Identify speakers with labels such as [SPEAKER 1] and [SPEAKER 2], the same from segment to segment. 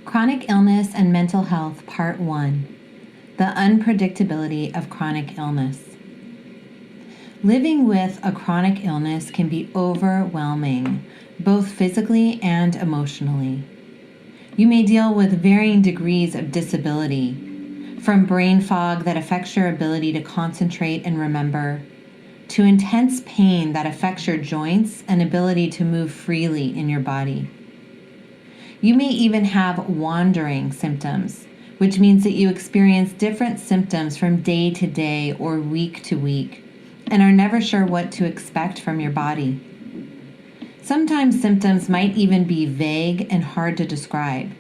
[SPEAKER 1] Chronic Illness and Mental Health, Part 1. The Unpredictability of Chronic Illness. Living with a chronic illness can be overwhelming, both physically and emotionally. You may deal with varying degrees of disability, from brain fog that affects your ability to concentrate and remember, to intense pain that affects your joints and ability to move freely in your body. You may even have wandering symptoms, which means that you experience different symptoms from day to day or week to week, and are never sure what to expect from your body. Sometimes symptoms might even be vague and hard to describe.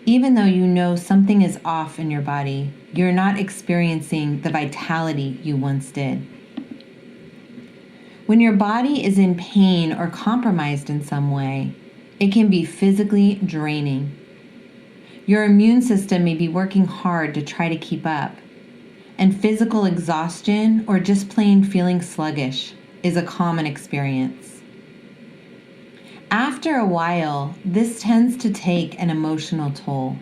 [SPEAKER 1] Even though you know something is off in your body, you're not experiencing the vitality you once did. When your body is in pain or compromised in some way, it can be physically draining. Your immune system may be working hard to try to keep up, and physical exhaustion or just plain feeling sluggish is a common experience. After a while, this tends to take an emotional toll.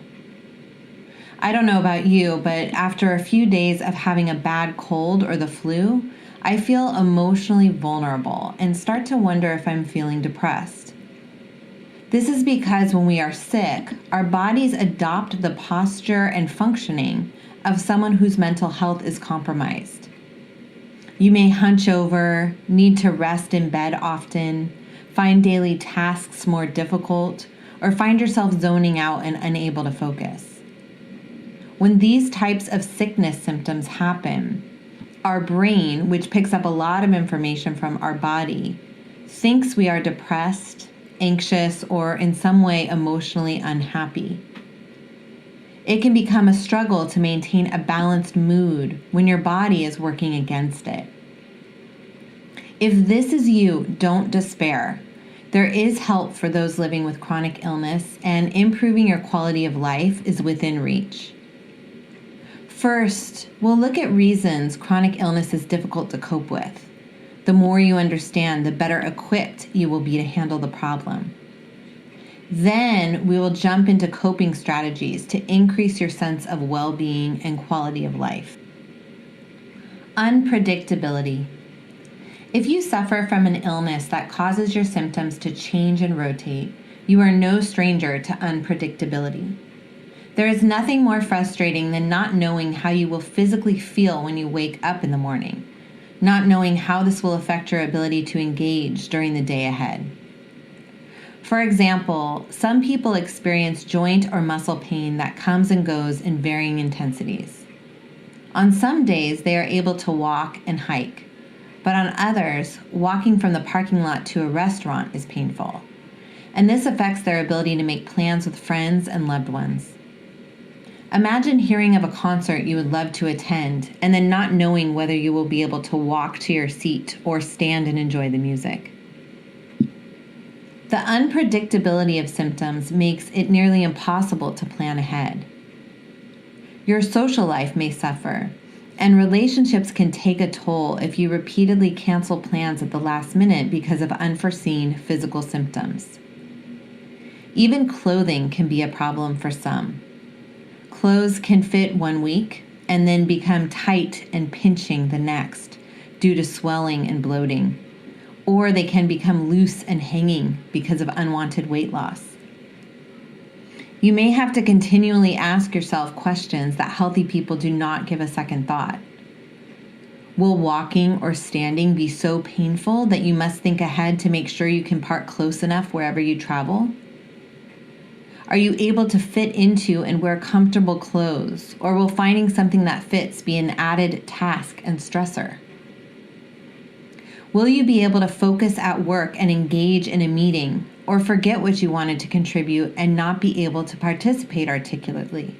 [SPEAKER 1] I don't know about you, but after a few days of having a bad cold or the flu, I feel emotionally vulnerable and start to wonder if I'm feeling depressed. This is because when we are sick, our bodies adopt the posture and functioning of someone whose mental health is compromised. You may hunch over, need to rest in bed often, find daily tasks more difficult, or find yourself zoning out and unable to focus. When these types of sickness symptoms happen, our brain, which picks up a lot of information from our body, thinks we are depressed, anxious, or in some way emotionally unhappy. It can become a struggle to maintain a balanced mood when your body is working against it. If this is you, don't despair. There is help for those living with chronic illness, and improving your quality of life is within reach. First, we'll look at reasons chronic illness is difficult to cope with. The more you understand, the better equipped you will be to handle the problem. Then we will jump into coping strategies to increase your sense of well-being and quality of life. Unpredictability. If you suffer from an illness that causes your symptoms to change and rotate, you are no stranger to unpredictability. There is nothing more frustrating than not knowing how you will physically feel when you wake up in the morning, not knowing how this will affect your ability to engage during the day ahead. For example, some people experience joint or muscle pain that comes and goes in varying intensities. On some days, they are able to walk and hike, but on others, walking from the parking lot to a restaurant is painful, and this affects their ability to make plans with friends and loved ones. Imagine hearing of a concert you would love to attend and then not knowing whether you will be able to walk to your seat or stand and enjoy the music. The unpredictability of symptoms makes it nearly impossible to plan ahead. Your social life may suffer, and relationships can take a toll if you repeatedly cancel plans at the last minute because of unforeseen physical symptoms. Even clothing can be a problem for some. Clothes can fit one week and then become tight and pinching the next due to swelling and bloating, or they can become loose and hanging because of unwanted weight loss. You may have to continually ask yourself questions that healthy people do not give a second thought. Will walking or standing be so painful that you must think ahead to make sure you can park close enough wherever you travel? Are you able to fit into and wear comfortable clothes, or will finding something that fits be an added task and stressor? Will you be able to focus at work and engage in a meeting, or forget what you wanted to contribute and not be able to participate articulately?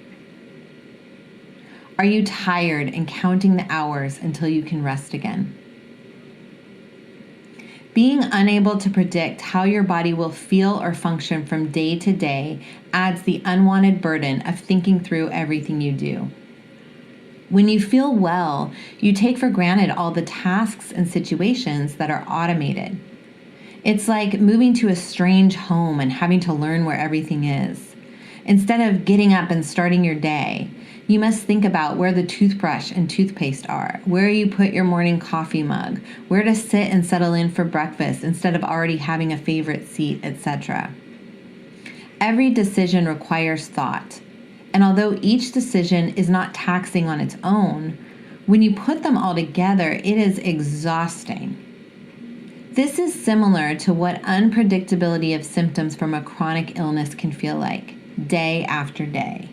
[SPEAKER 1] Are you tired and counting the hours until you can rest again? Being unable to predict how your body will feel or function from day to day adds the unwanted burden of thinking through everything you do. When you feel well, you take for granted all the tasks and situations that are automated. It's like moving to a strange home and having to learn where everything is. Instead of getting up and starting your day, you must think about where the toothbrush and toothpaste are, where you put your morning coffee mug, where to sit and settle in for breakfast instead of already having a favorite seat, etc. Every decision requires thought, and although each decision is not taxing on its own, when you put them all together, it is exhausting. This is similar to what unpredictability of symptoms from a chronic illness can feel like, day after day.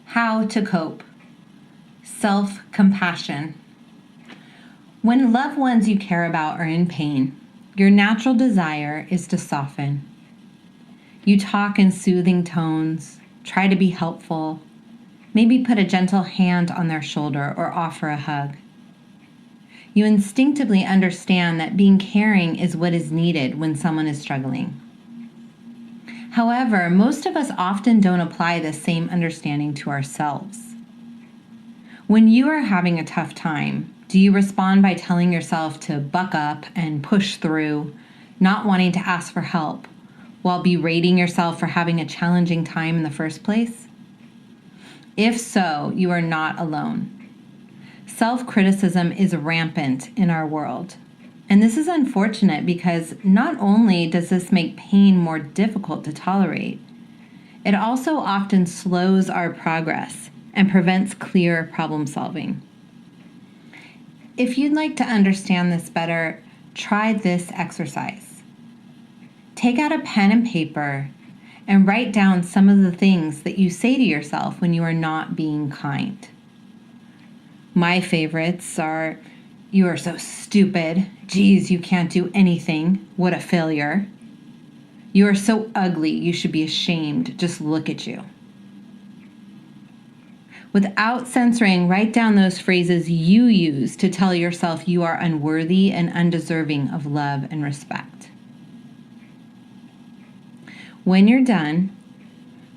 [SPEAKER 1] How to cope. Self-compassion. When loved ones you care about are in pain, your natural desire is to soften. You talk in soothing tones, try to be helpful, maybe put a gentle hand on their shoulder or offer a hug. You instinctively understand that being caring is what is needed when someone is struggling. However, most of us often don't apply this same understanding to ourselves. When you are having a tough time, do you respond by telling yourself to buck up and push through, not wanting to ask for help, while berating yourself for having a challenging time in the first place? If so, you are not alone. Self-criticism is rampant in our world. And this is unfortunate because not only does this make pain more difficult to tolerate, it also often slows our progress and prevents clear problem solving. If you'd like to understand this better, try this exercise. Take out a pen and paper and write down some of the things that you say to yourself when you are not being kind. My favorites are, "You are so stupid. Geez, you can't do anything. What a failure. You are so ugly. You should be ashamed. Just look at you." Without censoring, write down those phrases you use to tell yourself you are unworthy and undeserving of love and respect. When you're done,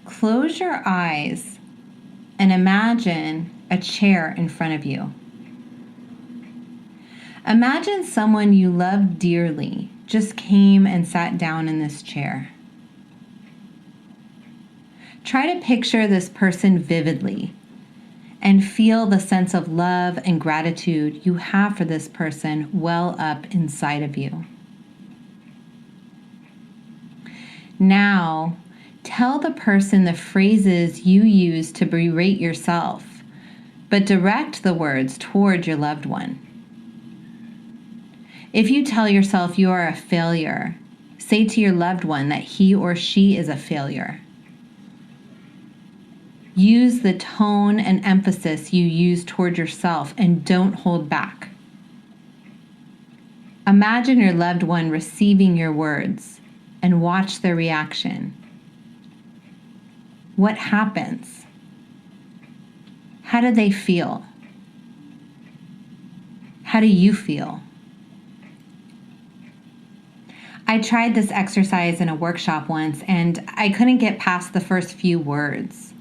[SPEAKER 1] close your eyes and imagine a chair in front of you. Imagine someone you love dearly just came and sat down in this chair. Try to picture this person vividly and feel the sense of love and gratitude you have for this person well up inside of you. Now, tell the person the phrases you use to berate yourself, but direct the words toward your loved one. If you tell yourself you are a failure, say to your loved one that he or she is a failure. Use the tone and emphasis you use toward yourself and don't hold back. Imagine your loved one receiving your words and watch their reaction. What happens? How do they feel? How do you feel? I tried this exercise in a workshop once and I couldn't get past the first few words.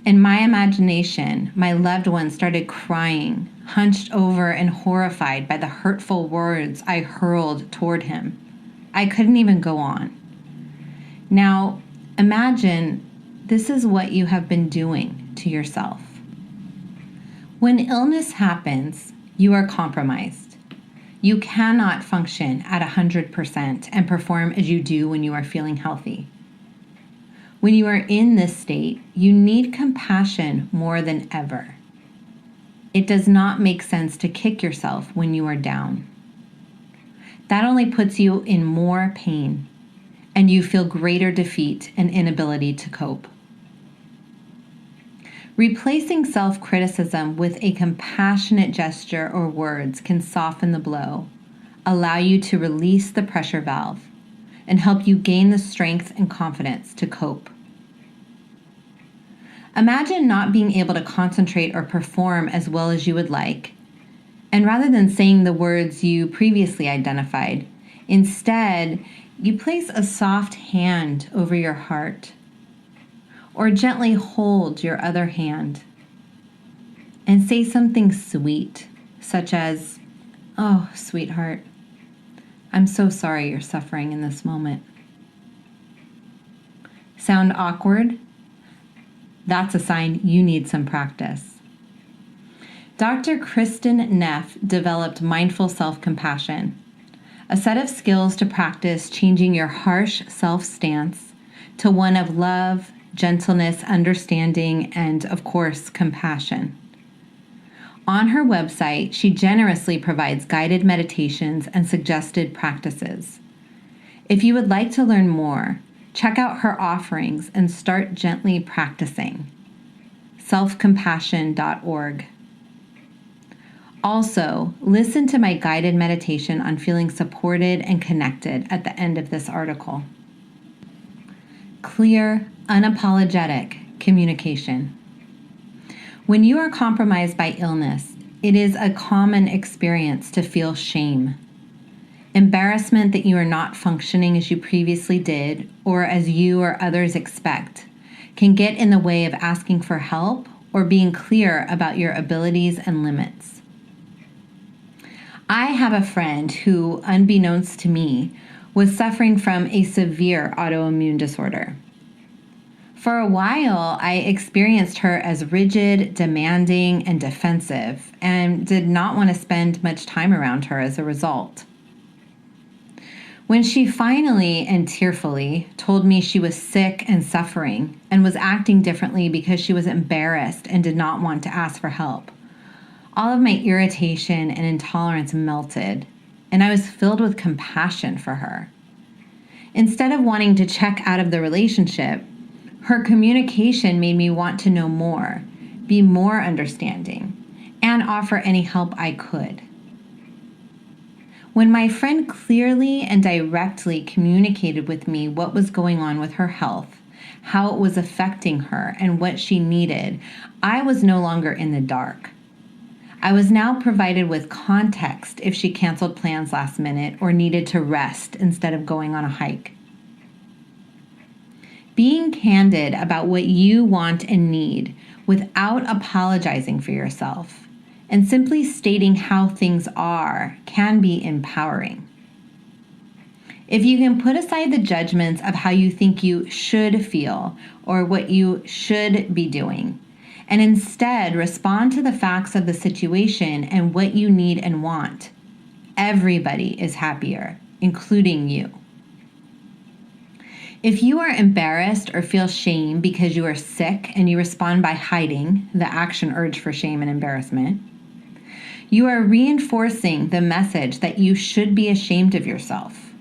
[SPEAKER 1] In my imagination, my loved one started crying, hunched over and horrified by the hurtful words I hurled toward him. I couldn't even go on. Now, imagine this is what you have been doing to yourself. When illness happens, you are compromised. You cannot function at 100% and perform as you do when you are feeling healthy. When you are in this state, you need compassion more than ever. It does not make sense to kick yourself when you are down. That only puts you in more pain, and you feel greater defeat and inability to cope. Replacing self-criticism with a compassionate gesture or words can soften the blow, allow you to release the pressure valve, and help you gain the strength and confidence to cope. Imagine not being able to concentrate or perform as well as you would like, and rather than saying the words you previously identified, instead, you place a soft hand over your heart, or gently hold your other hand and say something sweet, such as, "Oh, sweetheart, I'm so sorry you're suffering in this moment." Sound awkward? That's a sign you need some practice. Dr. Kristen Neff developed mindful self-compassion, a set of skills to practice changing your harsh self-stance to one of love, gentleness, understanding, and, of course, compassion. On her website, she generously provides guided meditations and suggested practices. If you would like to learn more, check out her offerings and start gently practicing. selfcompassion.org. Also, listen to my guided meditation on feeling supported and connected at the end of this article. Clear, unapologetic communication. When you are compromised by illness, it is a common experience to feel shame. Embarrassment that you are not functioning as you previously did or as you or others expect can get in the way of asking for help or being clear about your abilities and limits. I have a friend who, unbeknownst to me, was suffering from a severe autoimmune disorder. For a while, I experienced her as rigid, demanding, and defensive, and did not want to spend much time around her as a result. When she finally and tearfully told me she was sick and suffering and was acting differently because she was embarrassed and did not want to ask for help, all of my irritation and intolerance melted, and I was filled with compassion for her. Instead of wanting to check out of the relationship, her communication made me want to know more, be more understanding, and offer any help I could. When my friend clearly and directly communicated with me what was going on with her health, how it was affecting her, and what she needed, I was no longer in the dark. I was now provided with context if she canceled plans last minute or needed to rest instead of going on a hike. Being candid about what you want and need without apologizing for yourself and simply stating how things are can be empowering. If you can put aside the judgments of how you think you should feel or what you should be doing, and instead respond to the facts of the situation and what you need and want, everybody is happier, including you. If you are embarrassed or feel shame because you are sick and you respond by hiding the action urge for shame and embarrassment, you are reinforcing the message that you should be ashamed of yourself.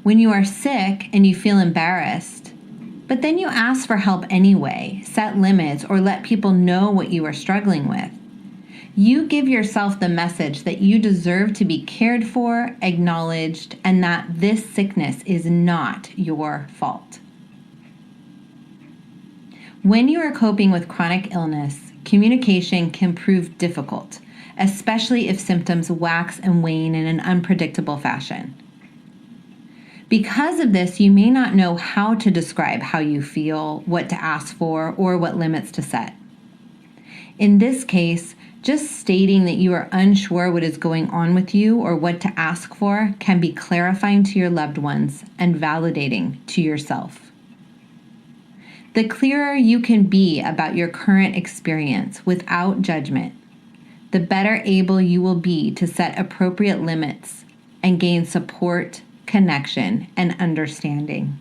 [SPEAKER 1] When you are sick and you feel embarrassed, but then you ask for help anyway, set limits, or let people know what you are struggling with, you give yourself the message that you deserve to be cared for, acknowledged, and that this sickness is not your fault. When you are coping with chronic illness, communication can prove difficult, especially if symptoms wax and wane in an unpredictable fashion. Because of this, you may not know how to describe how you feel, what to ask for, or what limits to set. In this case, just stating that you are unsure what is going on with you or what to ask for can be clarifying to your loved ones and validating to yourself. The clearer you can be about your current experience without judgment, the better able you will be to set appropriate limits and gain support, connection, and understanding.